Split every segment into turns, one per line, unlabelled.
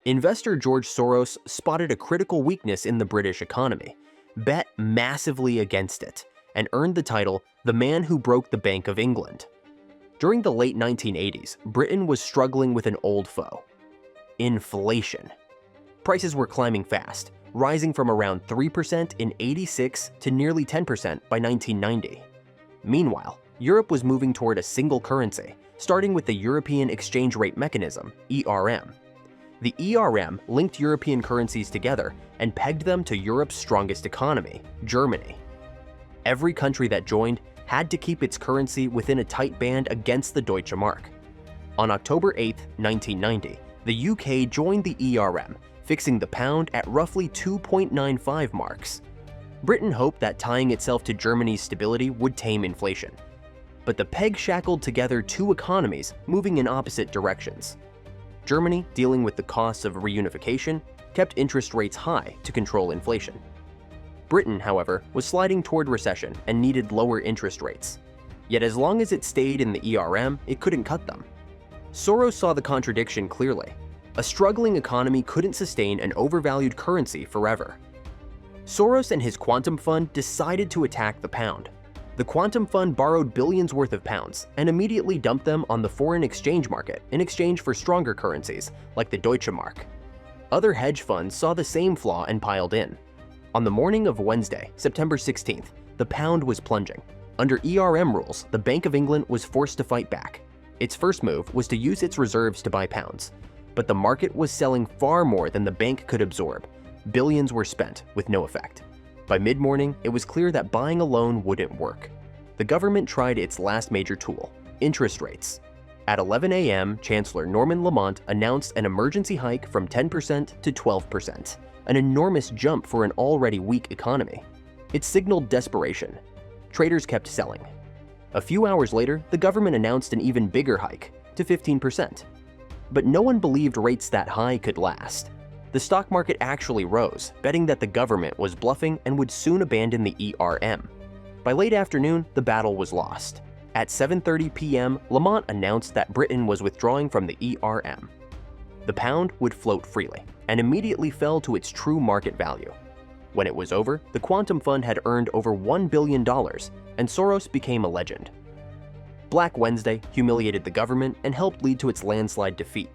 Investor George Soros spotted a critical weakness in the British economy, bet massively against it, and earned the title the man who broke the Bank of England. During the late 1980s, Britain was struggling with an old foe: inflation. Prices were climbing fast, rising from around 3% in '86 to nearly 10% by 1990. Meanwhile, Europe was moving toward a single currency, starting with the European Exchange Rate Mechanism, ERM. The ERM linked European currencies together and pegged them to Europe's strongest economy, Germany. Every country that joined had to keep its currency within a tight band against the Deutsche Mark. On October 8, 1990, the UK joined the ERM, fixing the pound at roughly 2.95 marks. Britain hoped that tying itself to Germany's stability would tame inflation. But the peg shackled together two economies moving in opposite directions. Germany, dealing with the costs of reunification, kept interest rates high to control inflation. Britain, however, was sliding toward recession and needed lower interest rates. Yet as long as it stayed in the ERM, it couldn't cut them. Soros saw the contradiction clearly. A struggling economy couldn't sustain an overvalued currency forever. Soros and his quantum fund decided to attack the pound. The quantum fund borrowed billions worth of pounds and immediately dumped them on the foreign exchange market in exchange for stronger currencies, like the Deutsche Mark. Other hedge funds saw the same flaw and piled in. On the morning of Wednesday, September 16th, the pound was plunging. Under ERM rules, the Bank of England was forced to fight back. Its first move was to use its reserves to buy pounds. But the market was selling far more than the bank could absorb. Billions were spent with no effect. By mid-morning, it was clear that buying alone wouldn't work. The government tried its last major tool: interest rates. At 11 a.m., Chancellor Norman Lamont announced an emergency hike from 10% to 12%, an enormous jump for an already weak economy. It signaled desperation. Traders kept selling. A few hours later, the government announced an even bigger hike, to 15%. But no one believed rates that high could last. The stock market actually rose, betting that the government was bluffing and would soon abandon the ERM. By late afternoon, the battle was lost. At 7:30 p.m., Lamont announced that Britain was withdrawing from the ERM. The pound would float freely, and immediately fell to its true market value. When it was over, the quantum fund had earned over $1 billion, and Soros became a legend. Black Wednesday humiliated the government and helped lead to its landslide defeat.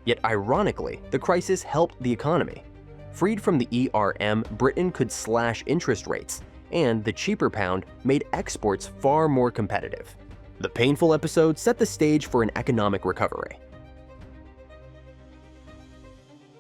Yet ironically, the crisis helped the economy. Freed from the ERM, Britain could slash interest rates, and the cheaper pound made exports far more competitive. The painful episode set the stage for an economic recovery.